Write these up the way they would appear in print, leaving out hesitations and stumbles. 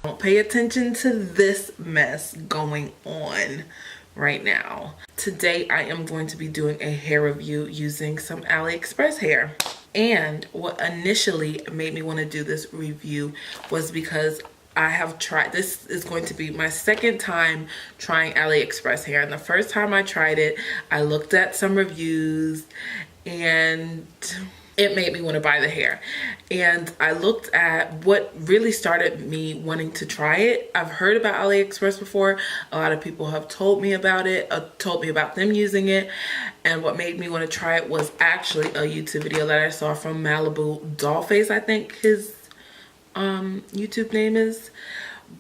Don't pay attention to this mess going on right now. Today I am going to be doing a hair review using some AliExpress hair. And what initially made me want to do this review was because I have tried, this is going to be my second time trying AliExpress hair. And the first time I tried it, I looked at some reviews and it made me want to buy the hair. And I looked at what really started me wanting to try it. I've heard about AliExpress before. A lot of people have told me about it, told me about them using it. And what made me want to try it was actually a YouTube video that I saw from Malibu Dollface, I think his YouTube name is.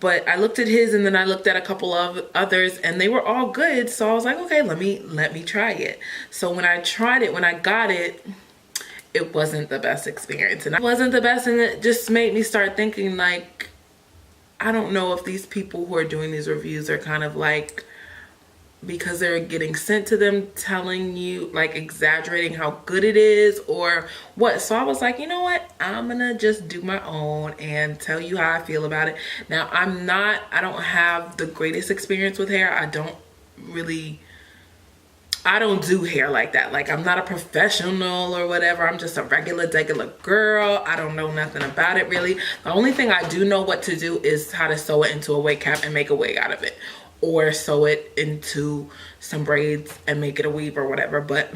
But I looked at his and then I looked at a couple of others and they were all good. So I was like, okay, let me try it. So when I tried it, when I got it, it wasn't the best experience. And it wasn't the best, and it just made me start thinking, like, I don't know if these people who are doing these reviews are kind of like, because they're getting sent to them telling you, like, exaggerating how good it is or what. So I was like, you know what, I'm gonna just do my own and tell you how I feel about it. Now I don't have the greatest experience with hair. I don't do hair like that. Like, I'm not a professional or whatever. I'm just a regular girl. I don't know nothing about it really. The only thing I do know what to do is how to sew it into a wig cap and make a wig out of it, or sew it into some braids and make it a weave or whatever. But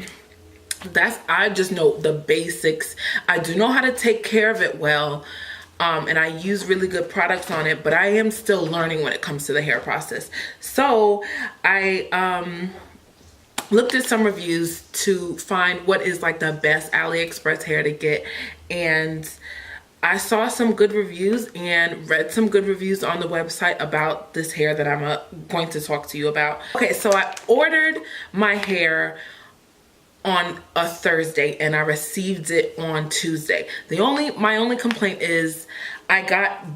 I just know the basics. I do know how to take care of it well. And I use really good products on it, but I am still learning when it comes to the hair process. So I looked at some reviews to find what is like the best AliExpress hair to get, and I saw some good reviews and read some good reviews on the website about this hair that I'm going to talk to you about. Okay, so I ordered my hair on a Thursday and I received it on Tuesday. My only complaint is I got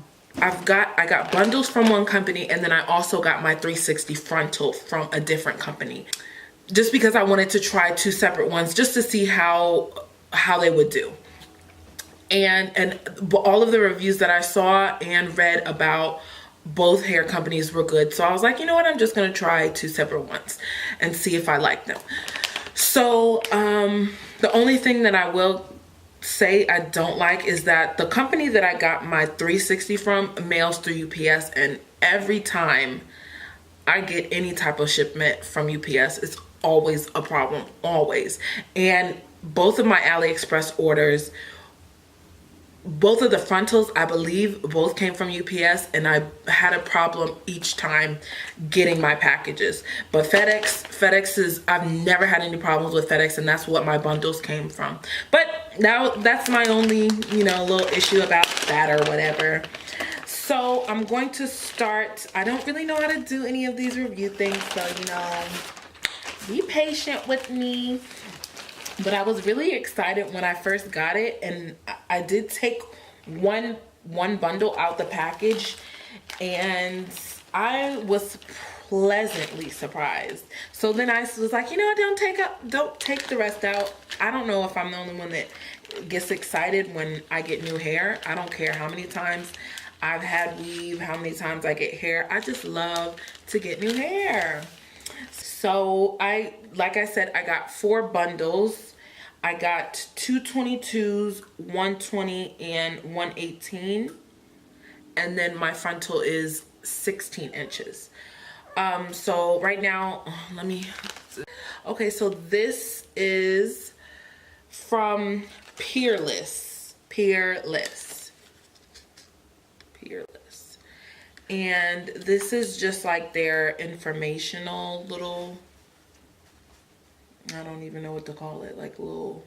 bundles from one company, and then I also got my 360 frontal from a different company, just because I wanted to try two separate ones just to see how they would do. And all of the reviews that I saw and read about both hair companies were good. So I was like, you know what, I'm just gonna try two separate ones and see if I like them. So the only thing that I will say I don't like is that the company that I got my 360 from mails through UPS, and every time I get any type of shipment from UPS, it's always a problem, always. And both of my AliExpress orders, both of the frontals, I believe, both came from UPS, and I had a problem each time getting my packages. But FedEx I've never had any problems with FedEx, and that's what my bundles came from. But now that's my only, little issue about that or whatever. So I'm going to start. I don't really know how to do any of these review things, so, be patient with me. But I was really excited when I first got it, and I did take one bundle out the package, and I was pleasantly surprised. So then I was like, don't take the rest out. I don't know if I'm the only one that gets excited when I get new hair. I don't care how many times I've had weave, how many times I get hair. I just love to get new hair. So like I said, I got 4 bundles. I got 2 22s, 120, and 118. And then my frontal is 16 inches. So right now, okay, so this is from Peerless. And this is just like their informational little, I don't even know what to call it, like little,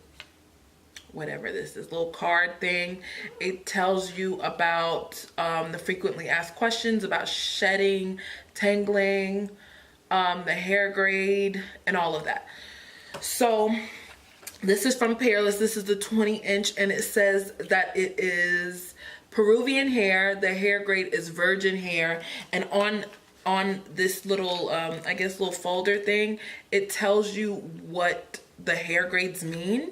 whatever this is, little card thing. It tells you about the frequently asked questions about shedding, tangling, the hair grade, and all of that. So this is from Peerless. This is the 20-inch, and it says that it is Peruvian hair. The hair grade is virgin hair, and on this little I guess little folder thing, it tells you what the hair grades mean.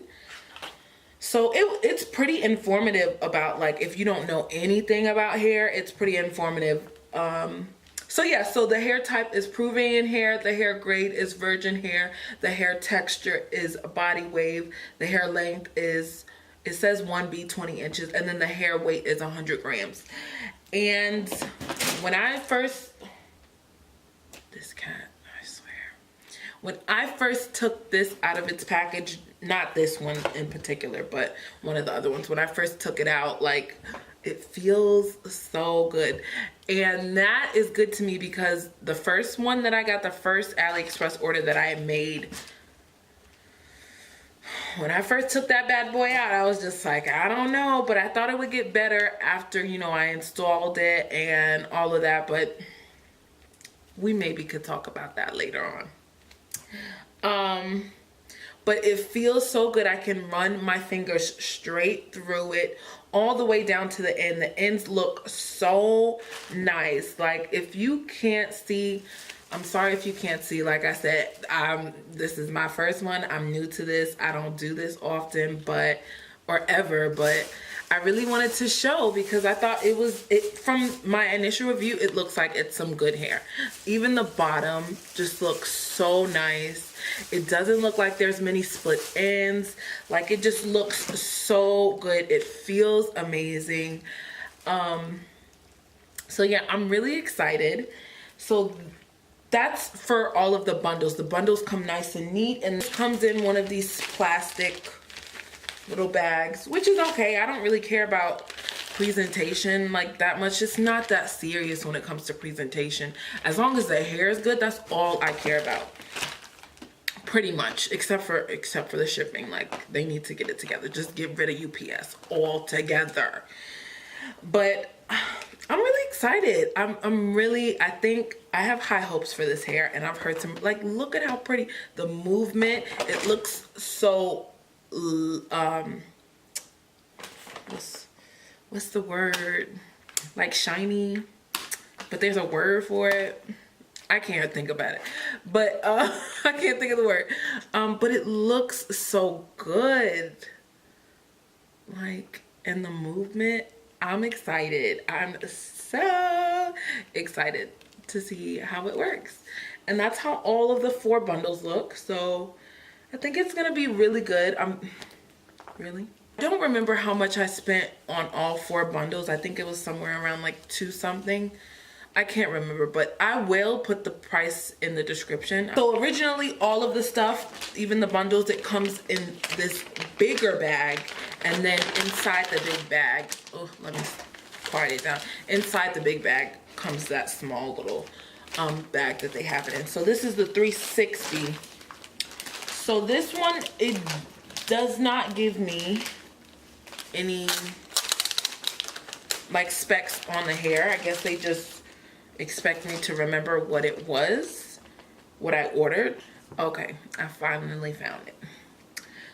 So it's pretty informative about, like, if you don't know anything about hair, it's pretty informative. So yeah, so the hair type is Peruvian hair, the hair grade is virgin hair, the hair texture is body wave, the hair length is, it says 1B 20 inches, and then the hair weight is 100 grams. And when I first, this cat, I swear, when I first took this out of its package, not this one in particular, but one of the other ones, when I first took it out, like, it feels so good. And that is good to me because the first one that I got, the first AliExpress order that I made, when I first took that bad boy out, I was just like, I don't know, but I thought it would get better after, you know, I installed it and all of that, but we maybe could talk about that later on. But it feels so good. I can run my fingers straight through it all the way down to the end. The ends look so nice. Like, if you can't see, I'm sorry if you can't see. Like I said, this is my first one. I'm new to this. I don't do this often, or ever, but I really wanted to show because I thought from my initial review, it looks like it's some good hair. Even the bottom just looks so nice. It doesn't look like there's many split ends. Like, it just looks so good. It feels amazing. So yeah, I'm really excited. So that's for all of the bundles. The bundles come nice and neat, and it comes in one of these plastic little bags, which is okay. I don't really care about presentation like that much. It's not that serious when it comes to presentation. As long as the hair is good, that's all I care about. Pretty much, except for the shipping. Like, they need to get it together. Just get rid of UPS altogether. But I'm really excited. I think I have high hopes for this hair, and I've heard some, like, look at how pretty the movement. It looks so what's the word? Like, shiny, but there's a word for it. I can't think about it, but I can't think of the word. But it looks so good. Like, and the movement, I'm excited. I'm so excited to see how it works. And that's how all of the 4 bundles look. So I think it's gonna be really good. I don't remember how much I spent on all 4 bundles. I think it was somewhere around like 2 something. I can't remember, but I will put the price in the description. So originally, all of the stuff, even the bundles, it comes in this bigger bag, and then inside the big bag, oh, let me quiet it down. Inside the big bag comes that small little bag that they have it in. So this is the 360. So this one, it does not give me any like specs on the hair. I guess they just expect me to remember what it was, what I ordered. Okay, I finally found it.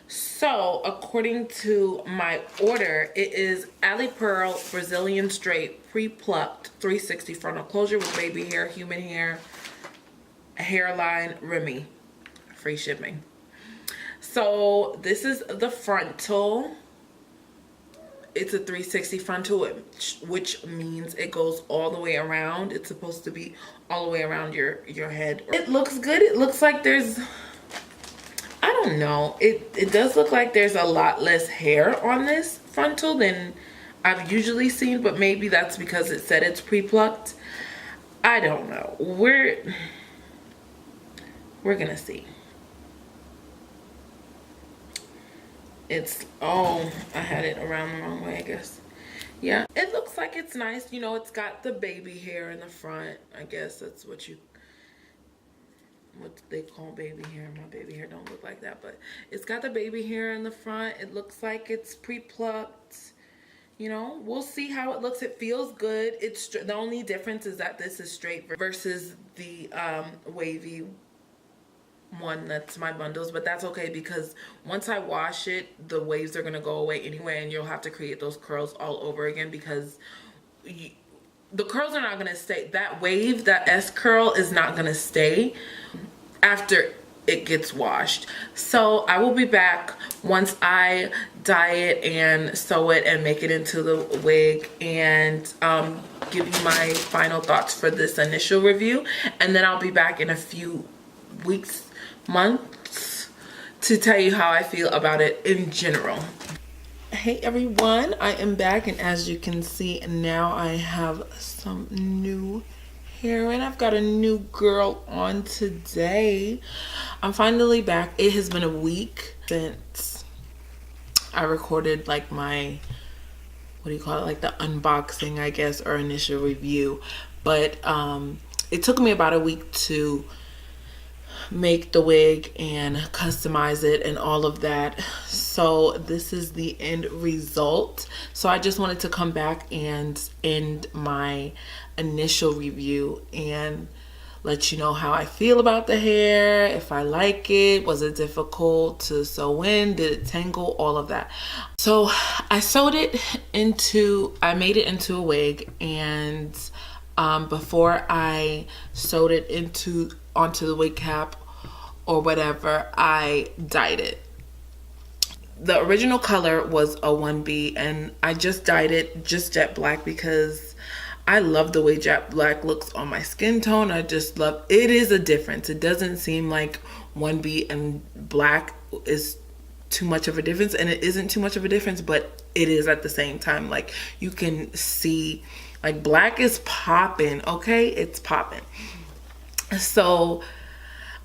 So according to my order, it is Ali Pearl Brazilian Straight Pre-Plucked 360 Frontal Closure with baby hair, human hair, hairline, Remy. Free shipping. So this is the frontal. It's a 360 frontal, which means it goes all the way around. It's supposed to be all the way around your head. It looks good. It looks like there's, I don't know. It does look like there's a lot less hair on this frontal than I've usually seen, but maybe that's because it said it's pre-plucked. I don't know. We're gonna see. It's, oh, I had it around the wrong way, I guess. Yeah, it looks like it's nice. You know, it's got the baby hair in the front. I guess that's what they call baby hair. My baby hair don't look like that, but it's got the baby hair in the front. It looks like it's pre-plucked. You know, we'll see how it looks. It feels good. It's the only difference is that this is straight versus the wavy one that's my bundles, but that's okay because once I wash it, the waves are gonna go away anyway, and you'll have to create those curls all over again because the curls are not gonna stay. That wave, that S curl, is not gonna stay after it gets washed. So I will be back once I dye it and sew it and make it into the wig, and give you my final thoughts for this initial review. And then I'll be back in a few weeks, months, to tell you how I feel about it in general. Hey everyone, I am back, and as you can see now I have some new hair and I've got a new girl on today. I'm finally back. It has been a week since I recorded like my, what do you call it, like the unboxing, I guess, or initial review. But it took me about a week to make the wig and customize it and all of that. So this is the end result. So I just wanted to come back and end my initial review and let you know how I feel about the hair, if I like it, was it difficult to sew in, did it tangle, all of that. So I made it into a wig, and before I sewed it onto the wig cap or whatever, I dyed it. The original color was a 1B, and I just dyed it just jet black because I love the way jet black looks on my skin tone. I just love it. Is a difference. It doesn't seem like 1B and black is too much of a difference, and it isn't too much of a difference, but it is at the same time. Like, you can see, like, black is popping, okay? It's popping. So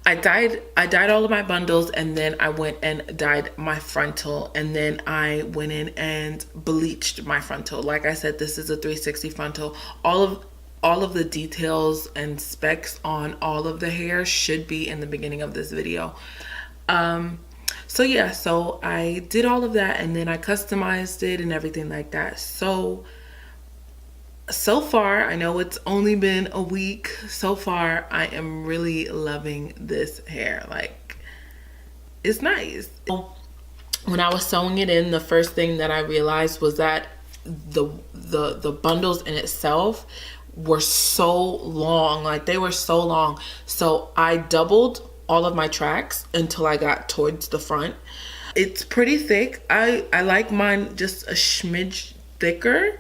I dyed all of my bundles, and then I went and dyed my frontal, and then I went in and bleached my frontal. Like I said, this is a 360 frontal. All of the details and specs on all of the hair should be in the beginning of this video. So yeah, so I did all of that, and then I customized it and everything like that. So far, I know it's only been a week. So far, I am really loving this hair. Like, it's nice. When I was sewing it in, the first thing that I realized was that the bundles in itself were so long. Like, they were so long. So I doubled all of my tracks until I got towards the front. It's pretty thick. I like mine just a smidge thicker,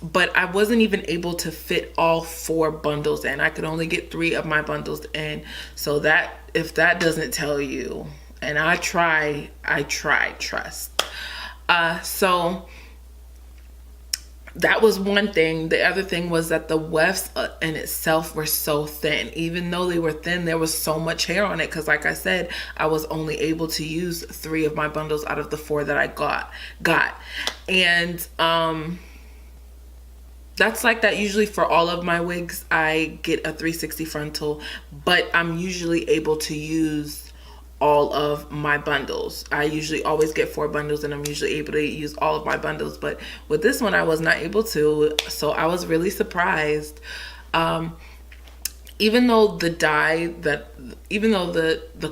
but I wasn't even able to fit all 4 bundles in. I could only get 3 of my bundles in. So that, if that doesn't tell you, and I try, trust. So that was one thing. The other thing was that the wefts in itself were so thin. Even though they were thin, there was so much hair on it, because like I said, I was only able to use 3 of my bundles out of the 4 that I got. And that's like that usually for all of my wigs. I get a 360 frontal, but I'm usually able to use all of my bundles. I usually always get 4 bundles, and I'm usually able to use all of my bundles. But with this one, I was not able to, so I was really surprised. Even though the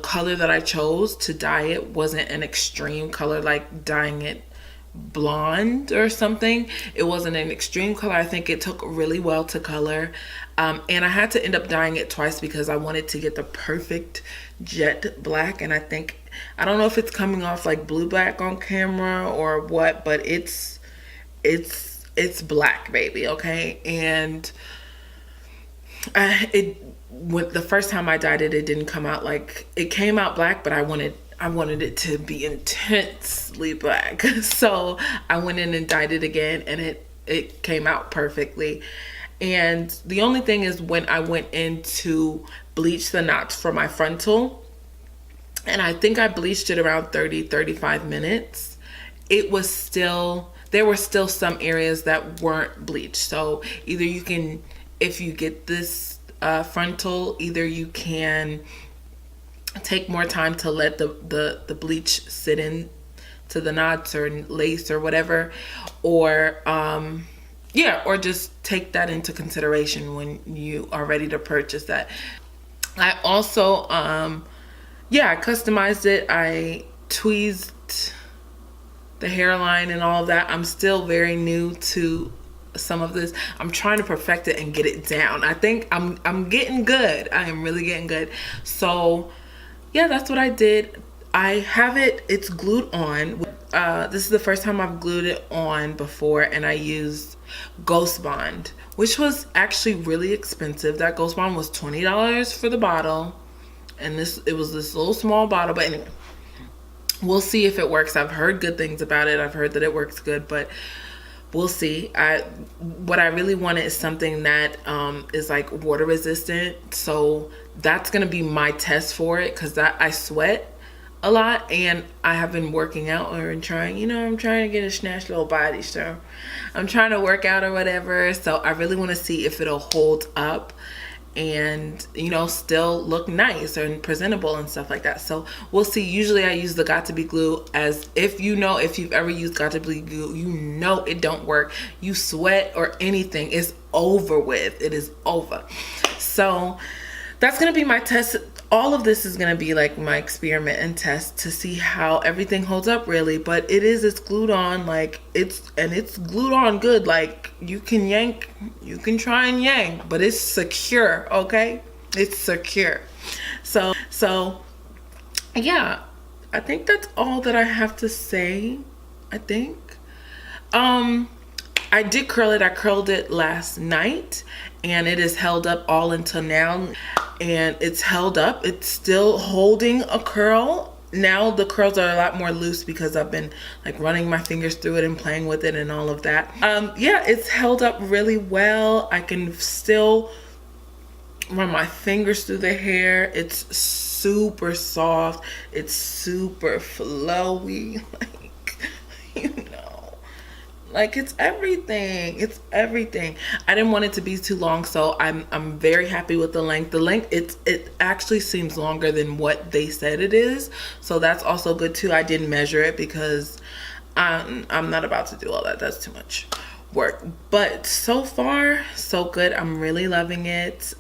color that I chose to dye it wasn't an extreme color, like dyeing it blonde or something, it wasn't an extreme color. I think it took really well to color, and I had to end up dyeing it twice because I wanted to get the perfect jet black. And I don't know if it's coming off like blue black on camera or what, but it's black, baby, okay? And the first time I dyed it, it didn't come out like, it came out black, but I wanted it to be intensely black. So I went in and dyed it again, and it came out perfectly. And the only thing is, when I went in to bleach the knots for my frontal, and I think I bleached it around 30-35 minutes, there were still some areas that weren't bleached. So either you can, if you get this frontal, either you can take more time to let the bleach sit in to the knots or lace or whatever, or or just take that into consideration when you are ready to purchase that. I also I customized it. I tweezed the hairline and all of that. I'm still very new to some of this. I'm trying to perfect it and get it down. I think I'm getting good. I am really getting good. So yeah, that's what I did. I have it, it's glued on. This is the first time I've glued it on before, and I used Ghost Bond, which was actually really expensive. That Ghost Bond was $20 for the bottle, and it was this little small bottle. But anyway, we'll see if it works. I've heard good things about it. I've heard that it works good, but we'll see. What I really wanted is something that is like water resistant. So that's gonna be my test for it, because I sweat a lot, and I have been working out and trying, I'm trying to get a snatch little body, so I'm trying to work out or whatever. So I really want to see if it'll hold up and still look nice and presentable and stuff like that. So we'll see. Usually I use the Got To Be glue, as if you've ever used Got To Be glue, it don't work. You sweat or anything, it's over with. It is over. So that's gonna be my test. All of this is gonna be like my experiment and test to see how everything holds up, really. But it's glued on, like it's glued on good. Like you can yank, you can try and yank, but it's secure, okay? It's secure. So yeah, I think that's all that I have to say. I think I did curl it. I curled it last night, and it is held up all until now, and it's held up. It's still holding a curl. Now the curls are a lot more loose because I've been like running my fingers through it and playing with it and all of that. Yeah, it's held up really well. I can still run my fingers through the hair. It's super soft. It's super flowy. Like it's everything. It's everything. I didn't want it to be too long, so I'm very happy with the length. The length, it actually seems longer than what they said it is, so that's also good too. I didn't measure it because I'm not about to do all that. That's too much work. But so far so good. I'm really loving it.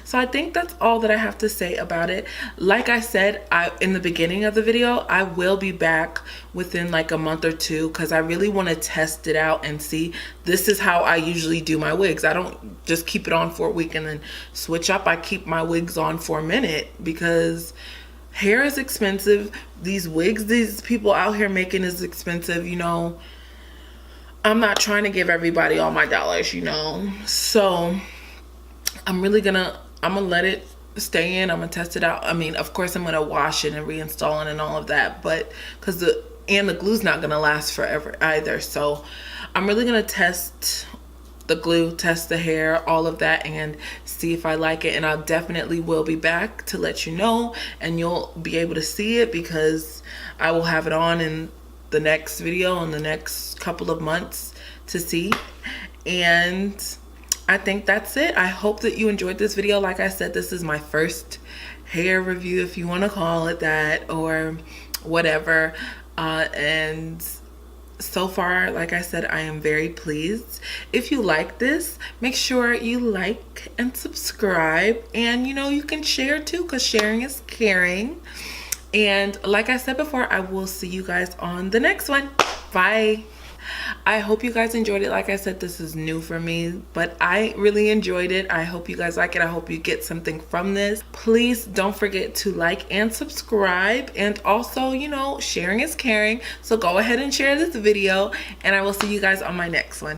So I think that's all that I have to say about it. Like I said, in the beginning of the video, I will be back within like a month or two, because I really want to test it out and see. This is how I usually do my wigs. I don't just keep it on for a week and then switch up. I keep my wigs on for a minute, because hair is expensive. These wigs these people out here making is expensive, I'm not trying to give everybody all my dollars, So I'm gonna let it stay in. I'm gonna test it out. I mean, of course I'm gonna wash it and reinstall it and all of that, but because the glue's not gonna last forever either. So I'm really gonna test the glue, test the hair, all of that, and see if I like it. And I definitely will be back to let you know, and you'll be able to see it, because I will have it on in the next video in the next couple of months to see. And I think that's it. I hope that you enjoyed this video. Like I said, this is my first hair review, if you want to call it that, or whatever. And so far, like I said, I am very pleased. If you like this, make sure you like and subscribe, and you can share too, because sharing is caring. And like I said before, I will see you guys on the next one. Bye. I hope you guys enjoyed it. Like I said, this is new for me, but I really enjoyed it. I hope you guys like it. I hope you get something from this. Please don't forget to like and subscribe, and also, sharing is caring. So go ahead and share this video, and I will see you guys on my next one.